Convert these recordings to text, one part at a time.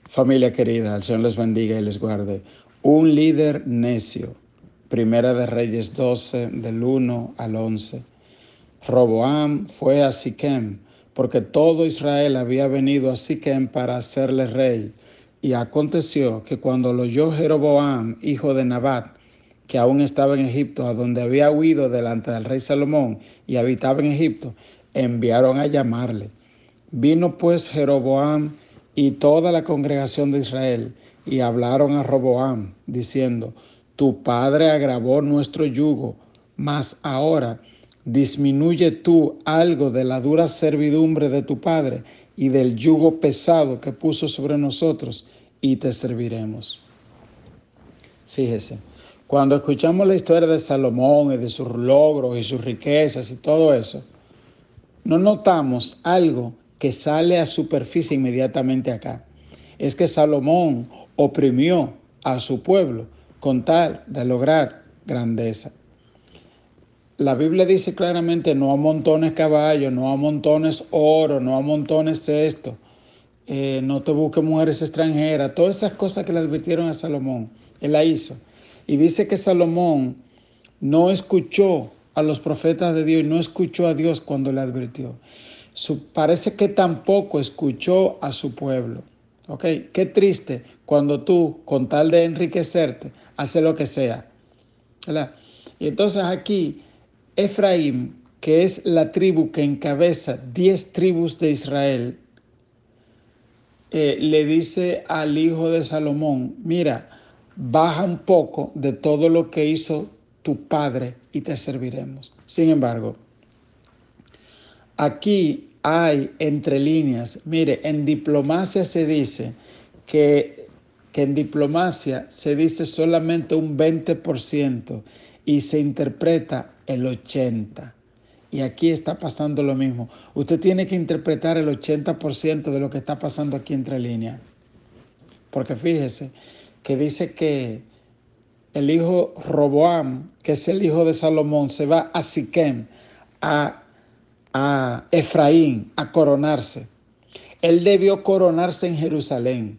Familia querida, el Señor les bendiga y les guarde. Un líder necio. Primera de Reyes 12, del 1 al 11. Roboam fue a Siquem, porque todo Israel había venido a Siquem para hacerle rey. Y aconteció que cuando lo oyó Jeroboam, hijo de Nabat, que aún estaba en Egipto, a donde había huido delante del rey Salomón y habitaba en Egipto, enviaron a llamarle. Vino pues Jeroboam y toda la congregación de Israel y hablaron a Roboam, diciendo: Tu padre agravó nuestro yugo, mas ahora disminuye tú algo de la dura servidumbre de tu padre y del yugo pesado que puso sobre nosotros, y te serviremos. Fíjese, cuando escuchamos la historia de Salomón y de sus logros y sus riquezas y todo eso, no notamos algo que sale a superficie inmediatamente acá. Es que Salomón oprimió a su pueblo con tal de lograr grandeza. La Biblia dice claramente: no amontones caballos, no amontones oro, no amontones esto, no te busques mujeres extranjeras. Todas esas cosas que le advirtieron a Salomón, él la hizo. Y dice que Salomón no escuchó a los profetas de Dios y no escuchó a Dios cuando le advirtió. Parece que tampoco escuchó a su pueblo. ¿Ok? Qué triste cuando tú, con tal de enriquecerte, haces lo que sea, ¿verdad? Y entonces aquí, Efraín, que es la tribu que encabeza 10 tribus de Israel, le dice al hijo de Salomón: mira, baja un poco de todo lo que hizo tu padre y te serviremos. Sin embargo, aquí hay entre líneas, mire, en diplomacia se dice que en diplomacia se dice solamente un 20% y se interpreta el 80%. Y aquí está pasando lo mismo. Usted tiene que interpretar el 80% de lo que está pasando aquí entre líneas. Porque fíjese que dice que el hijo Roboam, que es el hijo de Salomón, se va a Siquem, a Efraín, a coronarse. Él debió coronarse en Jerusalén,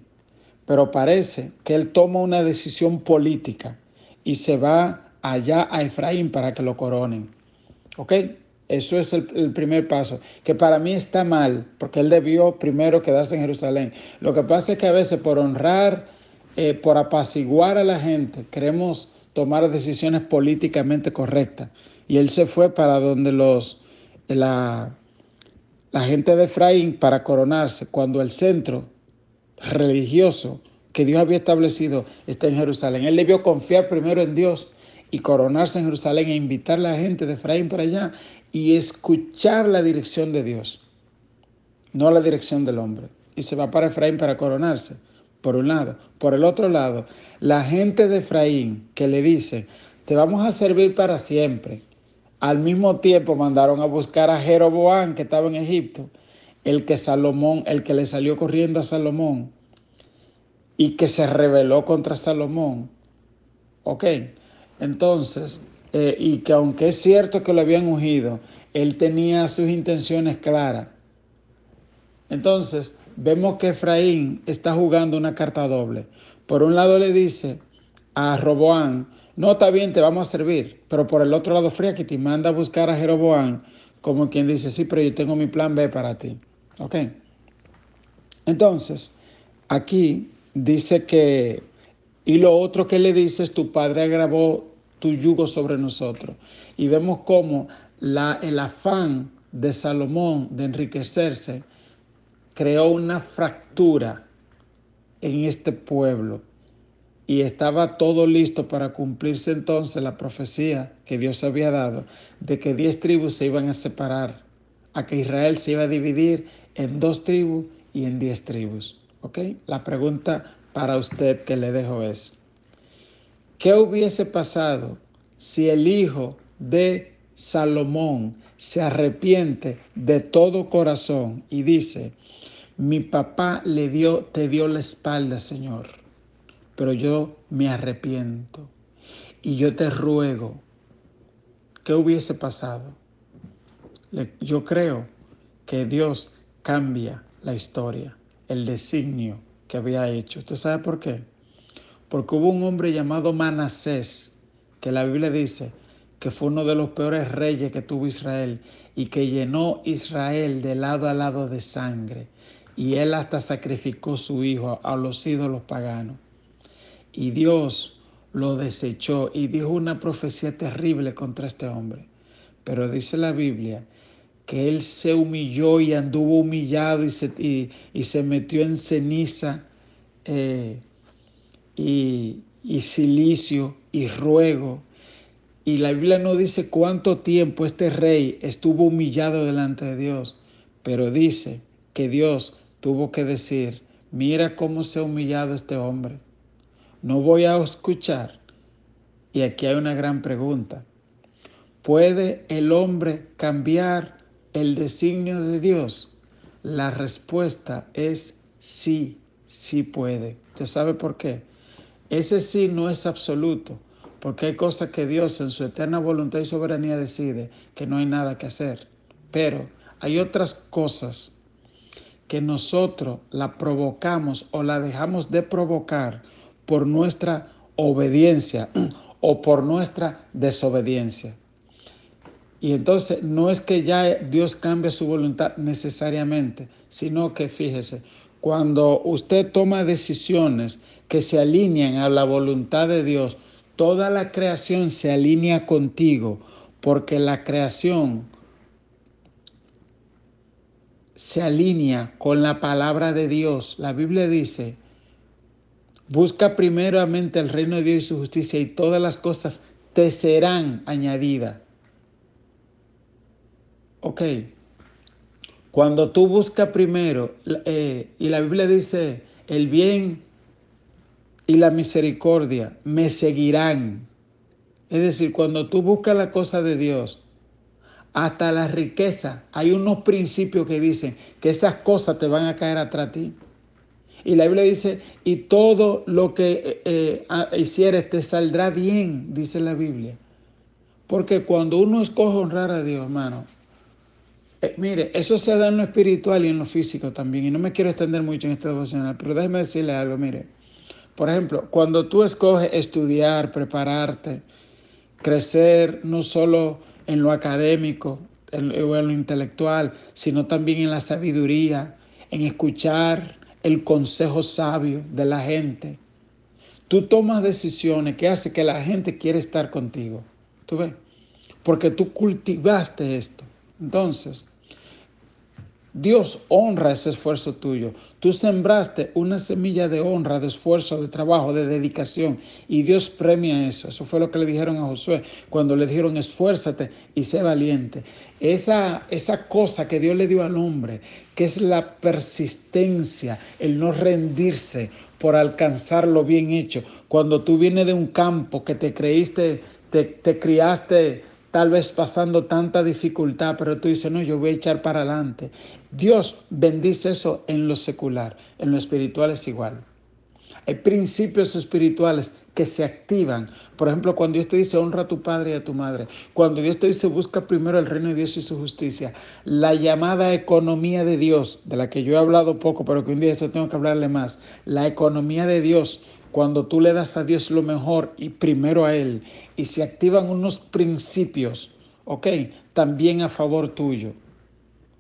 pero parece que él toma una decisión política y se va allá a Efraín para que lo coronen. ¿Ok? Eso es el primer paso, que para mí está mal, porque él debió primero quedarse en Jerusalén. Lo que pasa es que a veces por honrar, por apaciguar a la gente, queremos tomar decisiones políticamente correctas. Y él se fue para donde la gente de Efraín para coronarse, cuando el centro religioso que Dios había establecido está en Jerusalén. Él debió confiar primero en Dios y coronarse en Jerusalén e invitar a la gente de Efraín para allá y escuchar la dirección de Dios, no la dirección del hombre. Y se va para Efraín para coronarse, por un lado. Por el otro lado, la gente de Efraín que le dice: te vamos a servir para siempre. Al mismo tiempo mandaron a buscar a Jeroboam, que estaba en Egipto, el que le salió corriendo a Salomón y que se rebeló contra Salomón. Ok, entonces, y que aunque es cierto que lo habían ungido, él tenía sus intenciones claras. Entonces, vemos que Efraín está jugando una carta doble. Por un lado le dice a Roboam: no, está bien, te vamos a servir. Pero por el otro lado, Friakiti manda a buscar a Jeroboam, como quien dice: sí, pero yo tengo mi plan B para ti. Ok. Entonces, aquí dice que, y lo otro que le dice es: tu padre agravó tu yugo sobre nosotros. Y vemos cómo el afán de Salomón de enriquecerse creó una fractura en este pueblo. Y estaba todo listo para cumplirse entonces la profecía que Dios había dado de que 10 tribus se iban a separar, a que Israel se iba a dividir en 2 tribus y en 10 tribus. ¿Ok? La pregunta para usted que le dejo es: ¿qué hubiese pasado si el hijo de Salomón se arrepiente de todo corazón y dice: mi papá te dio la espalda, Señor, pero yo me arrepiento y yo te ruego? ¿Qué hubiese pasado? Yo creo que Dios cambia la historia, el designio que había hecho. ¿Usted sabe por qué? Porque hubo un hombre llamado Manasés, que la Biblia dice que fue uno de los peores reyes que tuvo Israel y que llenó Israel de lado a lado de sangre. Y él hasta sacrificó su hijo a los ídolos paganos. Y Dios lo desechó y dijo una profecía terrible contra este hombre. Pero dice la Biblia que él se humilló y anduvo humillado y se metió en ceniza y silicio y ruego. Y la Biblia no dice cuánto tiempo este rey estuvo humillado delante de Dios, pero dice que Dios tuvo que decir, mira cómo se ha humillado este hombre. No voy a escuchar. Y aquí hay una gran pregunta. ¿Puede el hombre cambiar el designio de Dios? La respuesta es sí, sí puede. ¿Usted sabe por qué? Ese sí no es absoluto, porque hay cosas que Dios en su eterna voluntad y soberanía decide que no hay nada que hacer. Pero hay otras cosas que nosotros la provocamos o la dejamos de provocar por nuestra obediencia o por nuestra desobediencia. Y entonces no es que ya Dios cambie su voluntad necesariamente, sino que fíjese, cuando usted toma decisiones que se alinean a la voluntad de Dios, toda la creación se alinea contigo, porque la creación se alinea con la palabra de Dios. La Biblia dice, busca primeramente el reino de Dios y su justicia y todas las cosas te serán añadidas. Ok. Cuando tú buscas primero, y la Biblia dice, el bien y la misericordia me seguirán. Es decir, cuando tú buscas la cosa de Dios, hasta la riqueza, hay unos principios que dicen que esas cosas te van a caer atrás de ti. Y la Biblia dice, y todo lo que hicieres te saldrá bien, dice la Biblia. Porque cuando uno escoge honrar a Dios, hermano, mire, eso se da en lo espiritual y en lo físico también. Y no me quiero extender mucho en este devocional, pero déjeme decirle algo, mire. Por ejemplo, cuando tú escoges estudiar, prepararte, crecer no solo en lo académico o en lo intelectual, sino también en la sabiduría, en escuchar el consejo sabio de la gente, tú tomas decisiones que hacen que la gente quiera estar contigo. ¿Tú ves? Porque tú cultivaste esto. Entonces, Dios honra ese esfuerzo tuyo. Tú sembraste una semilla de honra, de esfuerzo, de trabajo, de dedicación, y Dios premia eso. Eso fue lo que le dijeron a Josué cuando le dijeron esfuérzate y sé valiente. Esa cosa que Dios le dio al hombre, que es la persistencia, el no rendirse por alcanzar lo bien hecho. Cuando tú vienes de un campo que te creíste, te criaste tal vez pasando tanta dificultad, pero tú dices, no, yo voy a echar para adelante. Dios bendice eso en lo secular, en lo espiritual es igual. Hay principios espirituales que se activan. Por ejemplo, cuando Dios te dice, honra a tu padre y a tu madre. Cuando Dios te dice, busca primero el reino de Dios y su justicia. La llamada economía de Dios, de la que yo he hablado poco, pero que un día eso tengo que hablarle más. La economía de Dios, cuando tú le das a Dios lo mejor y primero a Él, y se activan unos principios, ¿ok? También a favor tuyo.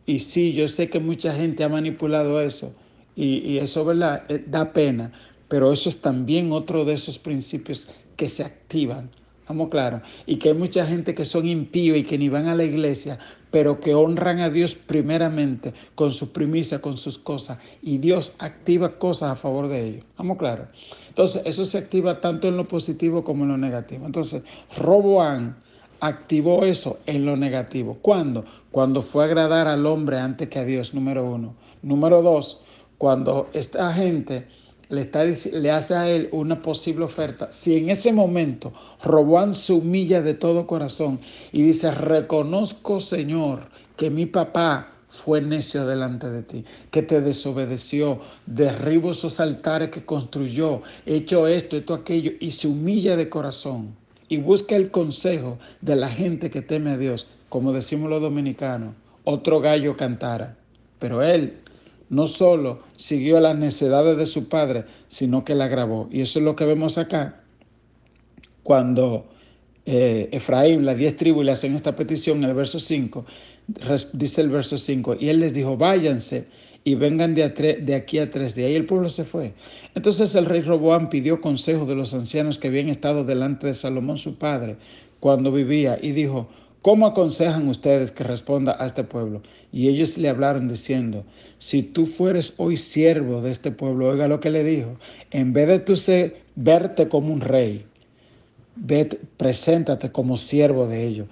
Y sí, yo sé que mucha gente ha manipulado eso y eso, ¿verdad? Da pena, pero eso es también otro de esos principios que se activan. Vamos claro. Y que hay mucha gente que son impíos y que ni van a la iglesia, pero que honran a Dios primeramente con sus primicias, con sus cosas. Y Dios activa cosas a favor de ellos. Vamos claro. Entonces, eso se activa tanto en lo positivo como en lo negativo. Entonces, Roboam activó eso en lo negativo. ¿Cuándo? Cuando fue a agradar al hombre antes que a Dios, número uno. Número dos, cuando esta gente le hace a él una posible oferta. Si en ese momento Roboam se humilla de todo corazón y dice, reconozco, Señor, que mi papá fue necio delante de ti, que te desobedeció, derribo esos altares que construyó, hecho esto, aquello, y se humilla de corazón y busca el consejo de la gente que teme a Dios, como decimos los dominicanos, otro gallo cantara. Pero él no solo siguió las necesidades de su padre, sino que la agravó. Y eso es lo que vemos acá cuando Efraín, las 10 tribus, le hacen esta petición en el verso 5, dice el verso 5, y él les dijo, váyanse y vengan de aquí a 3 días. Y el pueblo se fue. Entonces el rey Roboam pidió consejo de los ancianos que habían estado delante de Salomón su padre cuando vivía y dijo, ¿cómo aconsejan ustedes que responda a este pueblo? Y ellos le hablaron diciendo, si tú fueres hoy siervo de este pueblo, oiga lo que le dijo, en vez de tú verte como un rey, preséntate como siervo de ellos.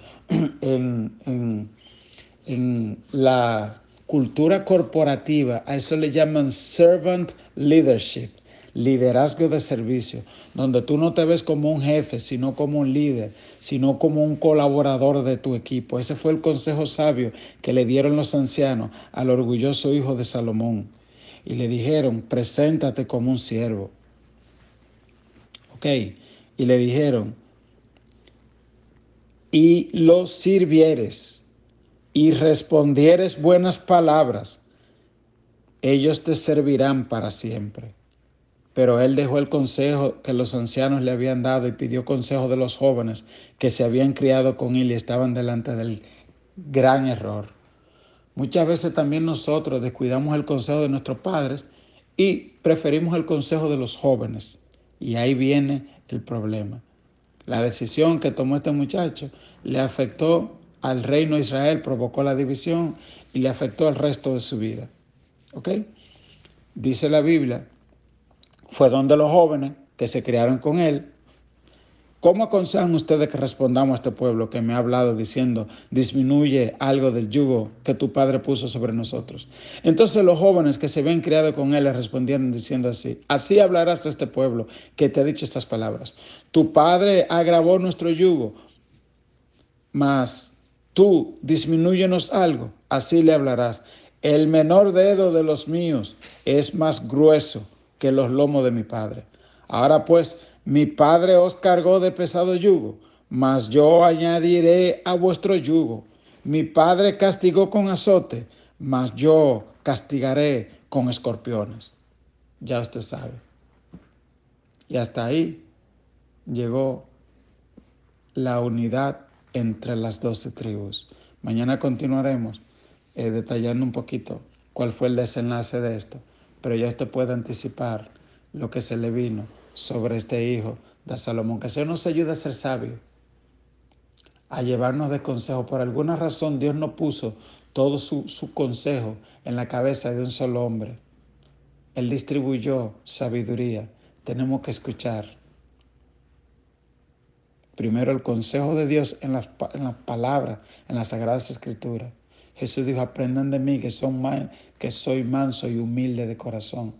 En la cultura corporativa, a eso le llaman servant leadership, liderazgo de servicio, donde tú no te ves como un jefe, sino como un líder, sino como un colaborador de tu equipo. Ese fue el consejo sabio que le dieron los ancianos al orgulloso hijo de Salomón. Y le dijeron, preséntate como un siervo. Ok, y le dijeron, y los sirvieres y respondieres buenas palabras, ellos te servirán para siempre. Pero él dejó el consejo que los ancianos le habían dado y pidió consejo de los jóvenes que se habían criado con él y estaban delante del gran error. Muchas veces también nosotros descuidamos el consejo de nuestros padres y preferimos el consejo de los jóvenes. Y ahí viene el problema. La decisión que tomó este muchacho le afectó al reino de Israel, provocó la división y le afectó al resto de su vida. ¿Ok? Dice la Biblia, fue donde los jóvenes que se criaron con él. ¿Cómo aconsejan ustedes que respondamos a este pueblo que me ha hablado diciendo, disminuye algo del yugo que tu padre puso sobre nosotros? Entonces los jóvenes que se habían criado con él le respondieron diciendo así, así hablarás a este pueblo que te ha dicho estas palabras. Tu padre agravó nuestro yugo, mas tú disminúyenos algo, así le hablarás. El menor dedo de los míos es más grueso que los lomos de mi padre. Ahora pues, mi padre os cargó de pesado yugo, mas yo añadiré a vuestro yugo. Mi padre castigó con azote, mas yo castigaré con escorpiones. Ya usted sabe. Y hasta ahí llegó la unidad entre las 12 tribus. Mañana continuaremos detallando un poquito cuál fue el desenlace de esto, pero ya usted puede anticipar lo que se le vino sobre este hijo de Salomón. Que el Señor nos ayude a ser sabios, a llevarnos de consejo. Por alguna razón Dios no puso todo su consejo en la cabeza de un solo hombre. Él distribuyó sabiduría. Tenemos que escuchar primero el consejo de Dios en las palabras, en las Sagradas Escrituras. Jesús dijo, aprendan de mí que soy manso y humilde de corazón.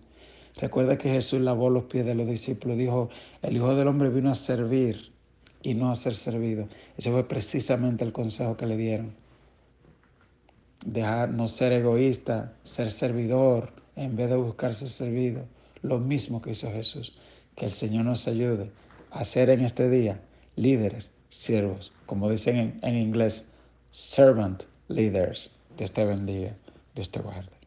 Recuerda que Jesús lavó los pies de los discípulos. Dijo, el Hijo del Hombre vino a servir y no a ser servido. Ese fue precisamente el consejo que le dieron. Dejar, no ser egoísta, ser servidor en vez de buscar ser servido. Lo mismo que hizo Jesús. Que el Señor nos ayude a ser en este día líderes, siervos, como dicen en inglés, servant leaders. Dios te bendiga, Dios te guarde.